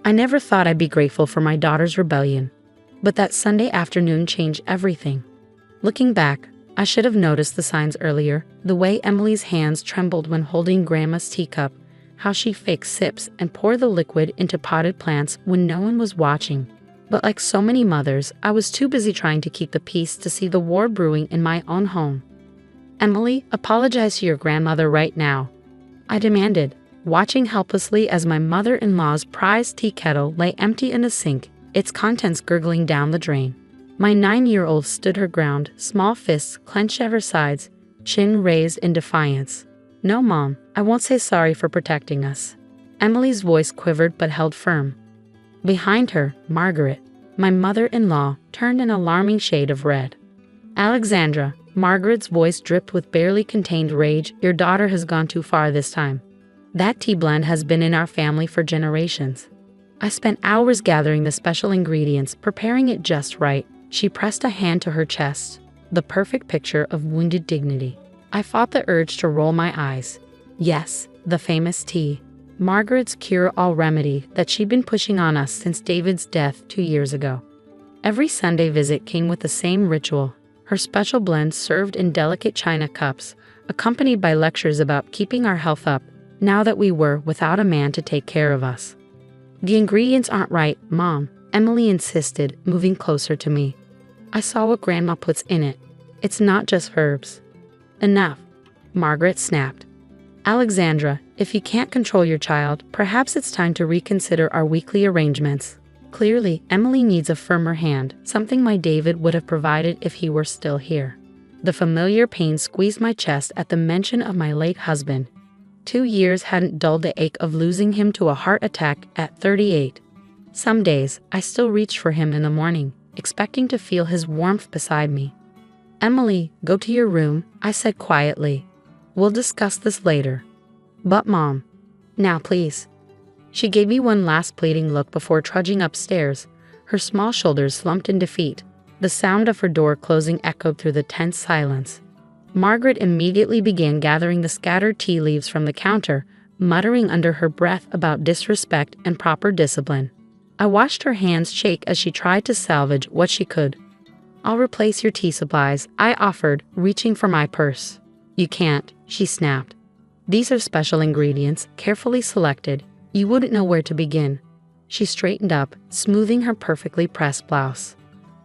I never thought I'd be grateful for my daughter's rebellion, but that Sunday afternoon changed everything. Looking back, I should have noticed the signs earlier, the way Emily's hands trembled when holding Grandma's teacup, how she faked sips and poured the liquid into potted plants when no one was watching. But like so many mothers, I was too busy trying to keep the peace to see the war brewing in my own home. "Emily, apologize to your grandmother right now," I demanded, watching helplessly as my mother-in-law's prized tea kettle lay empty in a sink, its contents gurgling down the drain. My 9-year-old stood her ground, small fists clenched at her sides, chin raised in defiance. "No, Mom, I won't say sorry for protecting us." Emily's voice quivered but held firm. Behind her, Margaret, my mother-in-law, turned an alarming shade of red. "Alexandra," Margaret's voice dripped with barely contained rage, "your daughter has gone too far this time. That tea blend has been in our family for generations. I spent hours gathering the special ingredients, preparing it just right." She pressed a hand to her chest, the perfect picture of wounded dignity. I fought the urge to roll my eyes. Yes, the famous tea. Margaret's cure-all remedy that she'd been pushing on us since David's death 2 years ago. Every Sunday visit came with the same ritual, her special blend served in delicate china cups, accompanied by lectures about keeping our health up, now that we were without a man to take care of us. "The ingredients aren't right, Mom," Emily insisted, moving closer to me. "I saw what Grandma puts in it. It's not just herbs." "Enough," Margaret snapped. "Alexandra, if you can't control your child, perhaps it's time to reconsider our weekly arrangements." Clearly, Emily needs a firmer hand, something my David would have provided if he were still here. The familiar pain squeezed my chest at the mention of my late husband. 2 years hadn't dulled the ache of losing him to a heart attack at 38. Some days, I still reached for him in the morning, expecting to feel his warmth beside me. "Emily, go to your room," I said quietly. "We'll discuss this later." "But Mom." "Now please." She gave me one last pleading look before trudging upstairs, her small shoulders slumped in defeat. The sound of her door closing echoed through the tense silence. Margaret immediately began gathering the scattered tea leaves from the counter, muttering under her breath about disrespect and proper discipline. I watched her hands shake as she tried to salvage what she could. "I'll replace your tea supplies," I offered, reaching for my purse. "You can't," she snapped. "These are special ingredients, carefully selected. You wouldn't know where to begin." She straightened up, smoothing her perfectly pressed blouse.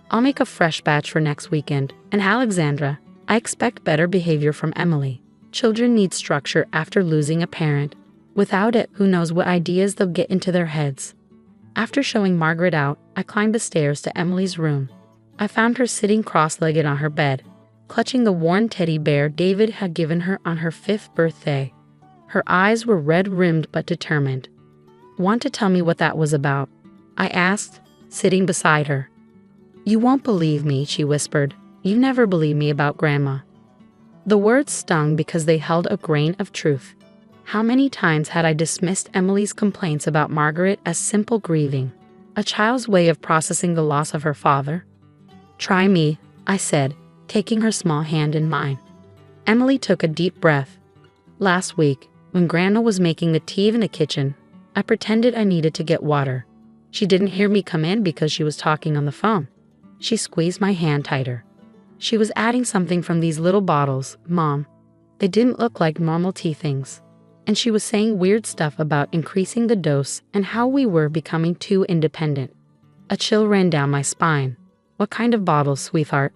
"I'll make a fresh batch for next weekend, and Alexandra, I expect better behavior from Emily. Children need structure after losing a parent. Without it, who knows what ideas they'll get into their heads." After showing Margaret out, I climbed the stairs to Emily's room. I found her sitting cross-legged on her bed, clutching the worn teddy bear David had given her on her 5th birthday. Her eyes were red-rimmed but determined. "Want to tell me what that was about?" I asked, sitting beside her. "You won't believe me," she whispered. "You never believe me about Grandma." The words stung because they held a grain of truth. How many times had I dismissed Emily's complaints about Margaret as simple grieving, a child's way of processing the loss of her father? "Try me," I said, taking her small hand in mine. Emily took a deep breath. "Last week, when Grandma was making the tea in the kitchen, I pretended I needed to get water. She didn't hear me come in because she was talking on the phone." She squeezed my hand tighter. "She was adding something from these little bottles, Mom. They didn't look like normal tea things. And she was saying weird stuff about increasing the dose and how we were becoming too independent." A chill ran down my spine. "What kind of bottles, sweetheart?"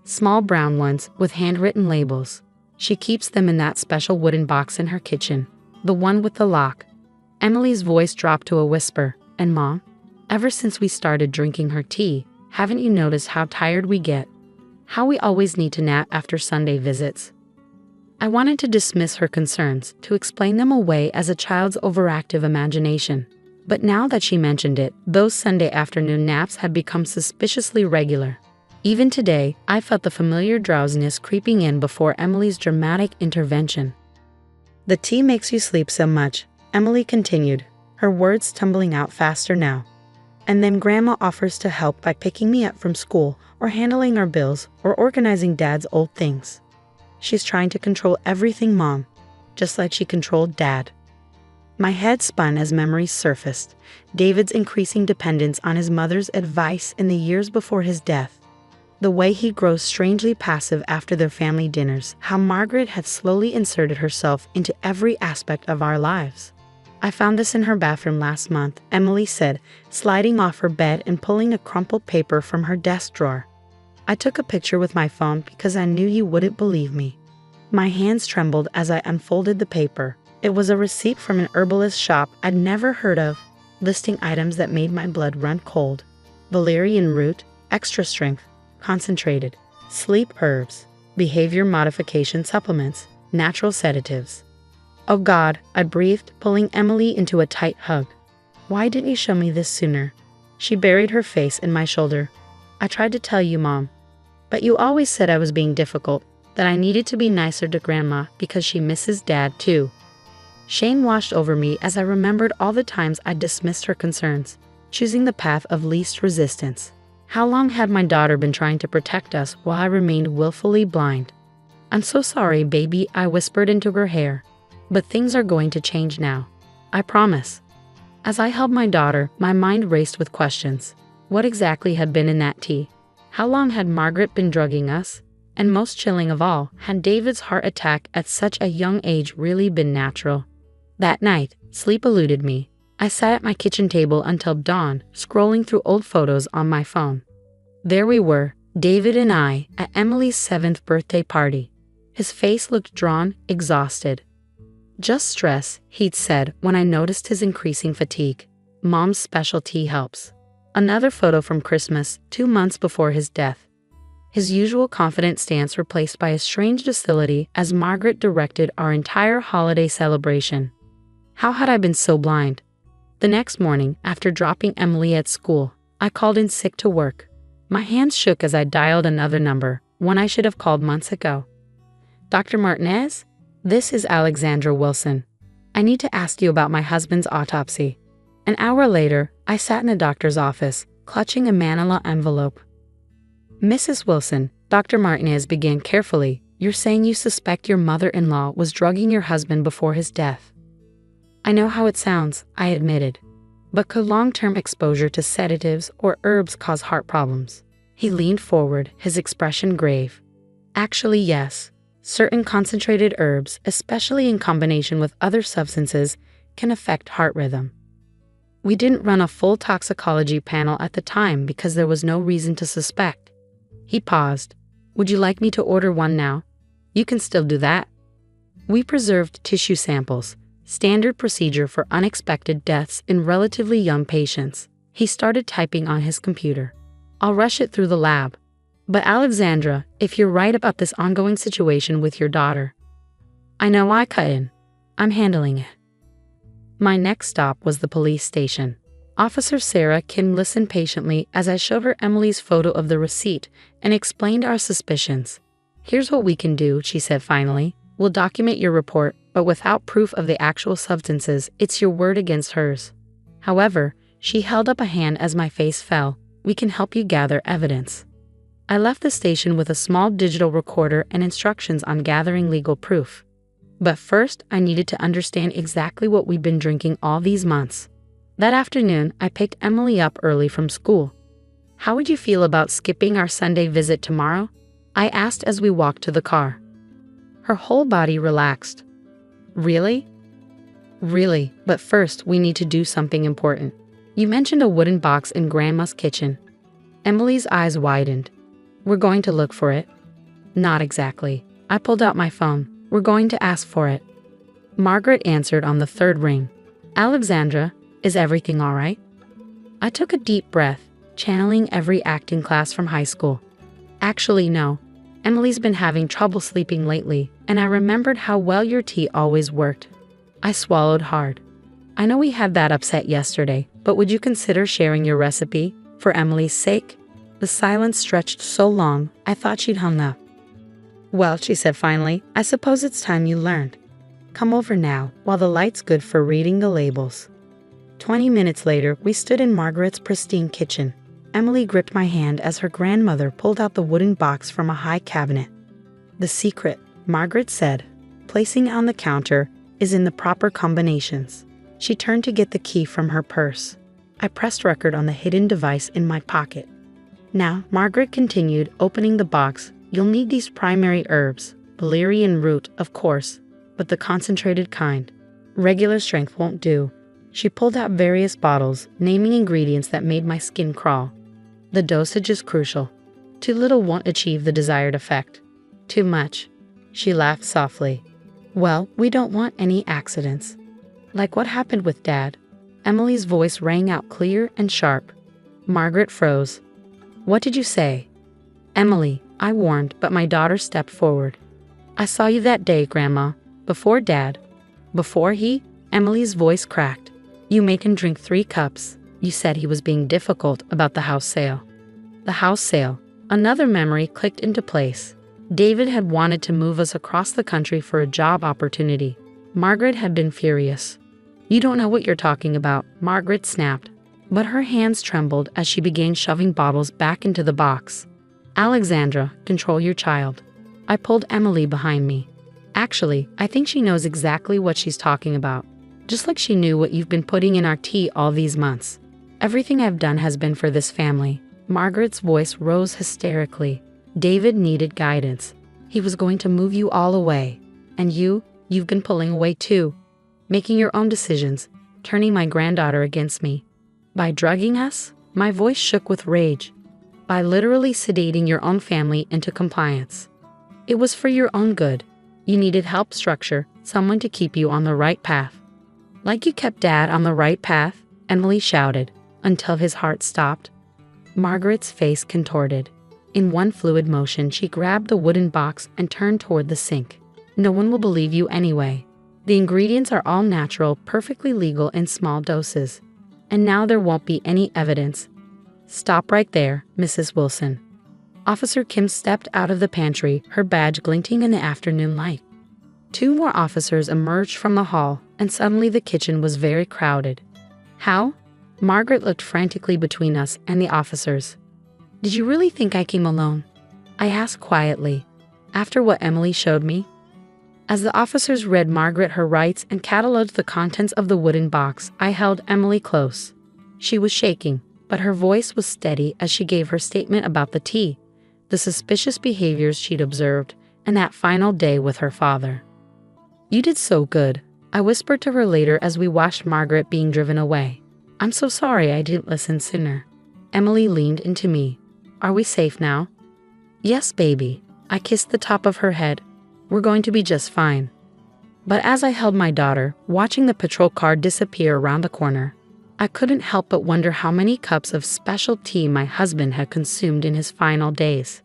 "Small brown ones with handwritten labels. She keeps them in that special wooden box in her kitchen, the one with the lock." Emily's voice dropped to a whisper. "And Mom, ever since we started drinking her tea, haven't you noticed how tired we get? How we always need to nap after Sunday visits?" I wanted to dismiss her concerns, to explain them away as a child's overactive imagination. But now that she mentioned it, those Sunday afternoon naps had become suspiciously regular. Even today, I felt the familiar drowsiness creeping in before Emily's dramatic intervention. "The tea makes you sleep so much," Emily continued, her words tumbling out faster now. "And then Grandma offers to help by picking me up from school, or handling our bills, or organizing Dad's old things. She's trying to control everything, Mom, just like she controlled Dad." My head spun as memories surfaced. David's increasing dependence on his mother's advice in the years before his death. The way he grows strangely passive after their family dinners. How Margaret had slowly inserted herself into every aspect of our lives. I found this in her bathroom last month, Emily said, sliding off her bed and pulling a crumpled paper from her desk drawer. I took a picture with my phone because I knew you wouldn't believe me. My hands trembled as I unfolded the paper. It was a receipt from an herbalist shop I'd never heard of, listing items that made my blood run cold. Valerian root, extra strength, concentrated, sleep herbs, behavior modification supplements, natural sedatives. Oh God, I breathed, pulling Emily into a tight hug. Why didn't you show me this sooner? She buried her face in my shoulder. I tried to tell you, Mom. But you always said I was being difficult, that I needed to be nicer to Grandma because she misses Dad too. Shame washed over me as I remembered all the times I dismissed her concerns, choosing the path of least resistance. How long had my daughter been trying to protect us while I remained willfully blind? I'm so sorry, baby, I whispered into her hair. But things are going to change now. I promise. As I held my daughter, my mind raced with questions. What exactly had been in that tea? How long had Margaret been drugging us? And most chilling of all, had David's heart attack at such a young age really been natural? That night, sleep eluded me. I sat at my kitchen table until dawn, scrolling through old photos on my phone. There we were, David and I, at Emily's 7th birthday party. His face looked drawn, exhausted. Just stress, he'd said when I noticed his increasing fatigue. Mom's specialty helps. Another photo from Christmas, 2 months before his death. His usual confident stance replaced by a strange docility as Margaret directed our entire holiday celebration. How had I been so blind? The next morning, after dropping Emily at school, I called in sick to work. My hands shook as I dialed another number, one I should have called months ago. Dr. Martinez? This is Alexandra Wilson. I need to ask you about my husband's autopsy. An hour later, I sat in the doctor's office, clutching a manila envelope. Mrs. Wilson, Dr. Martinez began carefully, you're saying you suspect your mother-in-law was drugging your husband before his death. I know how it sounds, I admitted. But could long-term exposure to sedatives or herbs cause heart problems? He leaned forward, his expression grave. Actually, yes. Certain concentrated herbs, especially in combination with other substances, can affect heart rhythm. We didn't run a full toxicology panel at the time because there was no reason to suspect. He paused. Would you like me to order one now? You can still do that. We preserved tissue samples, standard procedure for unexpected deaths in relatively young patients. He started typing on his computer. I'll rush it through the lab. But Alexandra, if you're right about this ongoing situation with your daughter. I know, I cut in. I'm handling it. My next stop was the police station. Officer Sarah Kim listened patiently as I showed her Emily's photo of the receipt and explained our suspicions. Here's what we can do, she said finally. We'll document your report, but without proof of the actual substances, it's your word against hers. However, she held up a hand as my face fell. We can help you gather evidence. I left the station with a small digital recorder and instructions on gathering legal proof. But first, I needed to understand exactly what we'd been drinking all these months. That afternoon, I picked Emily up early from school. How would you feel about skipping our Sunday visit tomorrow? I asked as we walked to the car. Her whole body relaxed. Really? Really, but first we need to do something important. You mentioned a wooden box in Grandma's kitchen. Emily's eyes widened. We're going to look for it. Not exactly. I pulled out my phone. We're going to ask for it. Margaret answered on the third ring. Alexandra, is everything all right? I took a deep breath, channeling every acting class from high school. Actually, no. Emily's been having trouble sleeping lately, and I remembered how well your tea always worked. I swallowed hard. I know we had that upset yesterday, but would you consider sharing your recipe, for Emily's sake? The silence stretched so long, I thought she'd hung up. Well, she said finally, I suppose it's time you learned. Come over now, while the light's good for reading the labels. 20 minutes later, we stood in Margaret's pristine kitchen. Emily gripped my hand as her grandmother pulled out the wooden box from a high cabinet. The secret, Margaret said, placing it on the counter, is in the proper combinations. She turned to get the key from her purse. I pressed record on the hidden device in my pocket. Now, Margaret continued, opening the box. You'll need these primary herbs. Valerian root, of course, but the concentrated kind. Regular strength won't do. She pulled out various bottles, naming ingredients that made my skin crawl. The dosage is crucial. Too little won't achieve the desired effect. Too much. She laughed softly. Well, we don't want any accidents. Like what happened with Dad. Emily's voice rang out clear and sharp. Margaret froze. What did you say? Emily, I warned, but my daughter stepped forward. I saw you that day, Grandma. Before Dad. Before he? Emily's voice cracked. You made him drink 3 cups. You said he was being difficult about the house sale. The house sale. Another memory clicked into place. David had wanted to move us across the country for a job opportunity. Margaret had been furious. You don't know what you're talking about, Margaret snapped. But her hands trembled as she began shoving bottles back into the box. Alexandra, control your child. I pulled Emily behind me. Actually, I think she knows exactly what she's talking about. Just like she knew what you've been putting in our tea all these months. Everything I've done has been for this family. Margaret's voice rose hysterically. David needed guidance. He was going to move you all away. And you've been pulling away too. Making your own decisions, turning my granddaughter against me. By drugging us? My voice shook with rage. By literally sedating your own family into compliance. It was for your own good. You needed help structure, someone to keep you on the right path. Like you kept Dad on the right path, Emily shouted, until his heart stopped. Margaret's face contorted. In one fluid motion, she grabbed the wooden box and turned toward the sink. No one will believe you anyway. The ingredients are all natural, perfectly legal in small doses. And now there won't be any evidence. Stop right there, Mrs. Wilson. Officer Kim stepped out of the pantry, her badge glinting in the afternoon light. 2 more officers emerged from the hall, and suddenly the kitchen was very crowded. How? Margaret looked frantically between us and the officers. Did you really think I came alone? I asked quietly. After what Emily showed me? As the officers read Margaret her rights and cataloged the contents of the wooden box, I held Emily close. She was shaking, but her voice was steady as she gave her statement about the tea, the suspicious behaviors she'd observed, and that final day with her father. You did so good, I whispered to her later as we watched Margaret being driven away. I'm so sorry I didn't listen sooner. Emily leaned into me. Are we safe now? Yes, baby. I kissed the top of her head. We're going to be just fine. But as I held my daughter, watching the patrol car disappear around the corner, I couldn't help but wonder how many cups of special tea my husband had consumed in his final days.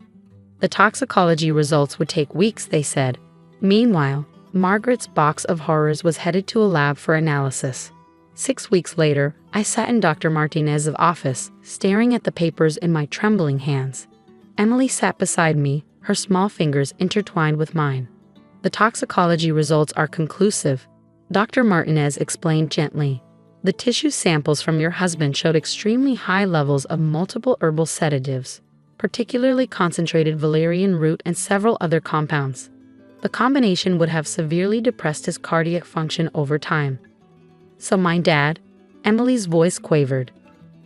The toxicology results would take weeks, they said. Meanwhile, Margaret's box of horrors was headed to a lab for analysis. 6 weeks later, I sat in Dr. Martinez's office, staring at the papers in my trembling hands. Emily sat beside me, her small fingers intertwined with mine. The toxicology results are conclusive, Dr. Martinez explained gently. The tissue samples from your husband showed extremely high levels of multiple herbal sedatives, particularly concentrated valerian root and several other compounds. The combination would have severely depressed his cardiac function over time. So my dad? Emily's voice quavered.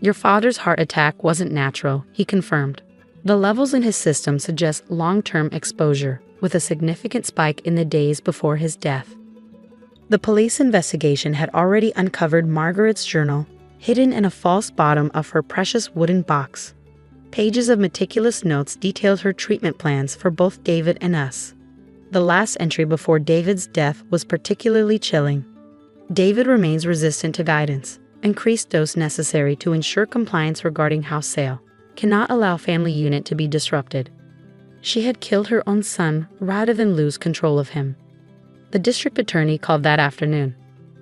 Your father's heart attack wasn't natural, he confirmed. The levels in his system suggest long-term exposure, with a significant spike in the days before his death. The police investigation had already uncovered Margaret's journal, hidden in a false bottom of her precious wooden box. Pages of meticulous notes detailed her treatment plans for both David and us. The last entry before David's death was particularly chilling. David remains resistant to guidance. Increased dose necessary to ensure compliance regarding house sale. Cannot allow family unit to be disrupted. She had killed her own son rather than lose control of him. The district attorney called that afternoon.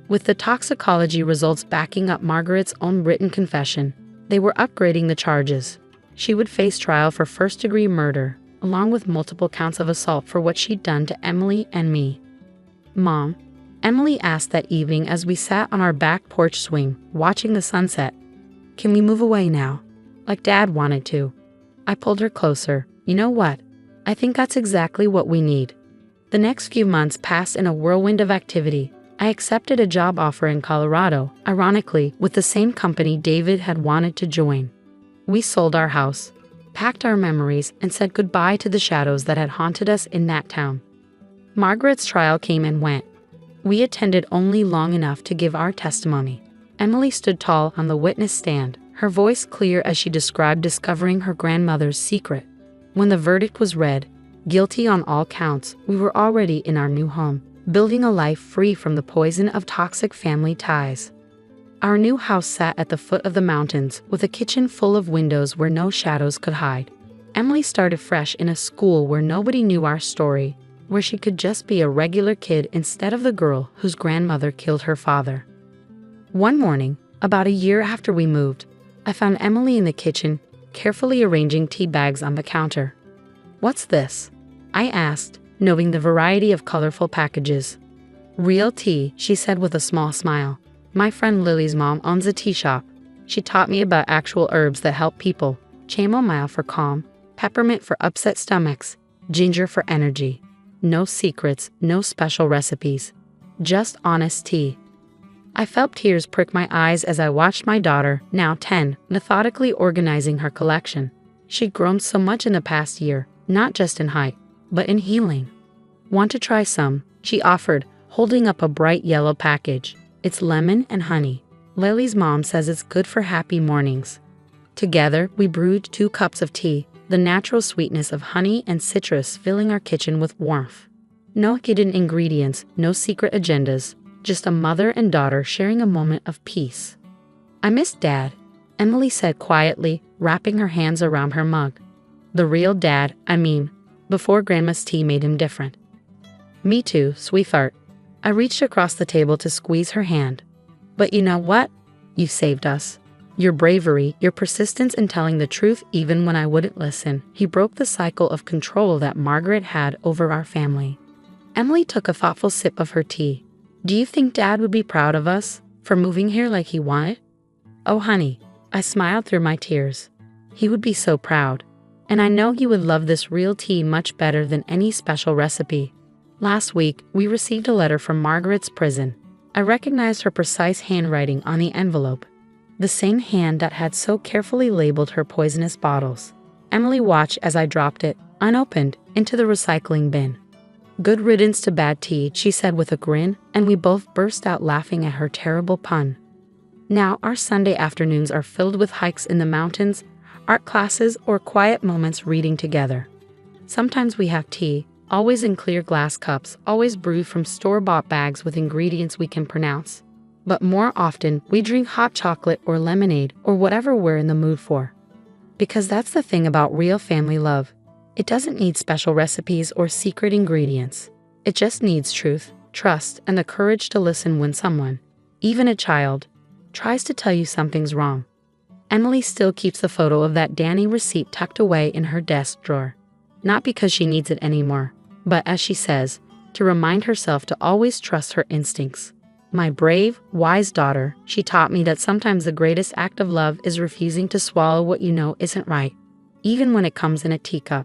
With the toxicology results backing up Margaret's own written confession, they were upgrading the charges. She would face trial for first-degree murder, along with multiple counts of assault for what she'd done to Emily and me. Mom, Emily asked that evening as we sat on our back porch swing, watching the sunset. Can we move away now? Like Dad wanted to. I pulled her closer. You know what? I think that's exactly what we need. The next few months passed in a whirlwind of activity. I accepted a job offer in Colorado, ironically, with the same company David had wanted to join. We sold our house, packed our memories, and said goodbye to the shadows that had haunted us in that town. Margaret's trial came and went. We attended only long enough to give our testimony. Emily stood tall on the witness stand, her voice clear as she described discovering her grandmother's secret. When the verdict was read, guilty on all counts, we were already in our new home, building a life free from the poison of toxic family ties. Our new house sat at the foot of the mountains, with a kitchen full of windows where no shadows could hide. Emily started fresh in a school where nobody knew our story, where she could just be a regular kid instead of the girl whose grandmother killed her father. One morning, about a year after we moved, I found Emily in the kitchen, carefully arranging tea bags on the counter. "What's this?" I asked, noting the variety of colorful packages. "Real tea," she said with a small smile. "My friend Lily's mom owns a tea shop. She taught me about actual herbs that help people: chamomile for calm, peppermint for upset stomachs, ginger for energy. No secrets, no special recipes. Just honest tea." I felt tears prick my eyes as I watched my daughter, now 10, methodically organizing her collection. She'd grown so much in the past year, not just in height, but in healing. "Want to try some?" she offered, holding up a bright yellow package. "It's lemon and honey. Lily's mom says it's good for happy mornings." Together, we brewed 2 cups of tea, the natural sweetness of honey and citrus filling our kitchen with warmth. No hidden ingredients, no secret agendas, just a mother and daughter sharing a moment of peace. "I miss Dad," Emily said quietly, wrapping her hands around her mug. "The real Dad, I mean, before Grandma's tea made him different." "Me too, sweetheart." I reached across the table to squeeze her hand. "But you know what? You saved us. Your bravery, your persistence in telling the truth even when I wouldn't listen." He broke the cycle of control that Margaret had over our family. Emily took a thoughtful sip of her tea. "Do you think Dad would be proud of us for moving here like he wanted?" "Oh, honey," I smiled through my tears. "He would be so proud. And I know he would love this real tea much better than any special recipe." Last week, we received a letter from Margaret's prison. I recognized her precise handwriting on the envelope, the same hand that had so carefully labeled her poisonous bottles. Emily watched as I dropped it, unopened, into the recycling bin. "Good riddance to bad tea," she said with a grin, and we both burst out laughing at her terrible pun. Now our Sunday afternoons are filled with hikes in the mountains, art classes, or quiet moments reading together. Sometimes we have tea, always in clear glass cups, always brewed from store-bought bags with ingredients we can pronounce. But more often, we drink hot chocolate or lemonade or whatever we're in the mood for. Because that's the thing about real family love. It doesn't need special recipes or secret ingredients. It just needs truth, trust, and the courage to listen when someone, even a child, tries to tell you something's wrong. Emily still keeps the photo of that Danny receipt tucked away in her desk drawer. Not because she needs it anymore, but as she says, to remind herself to always trust her instincts. My brave, wise daughter, she taught me that sometimes the greatest act of love is refusing to swallow what you know isn't right, even when it comes in a teacup.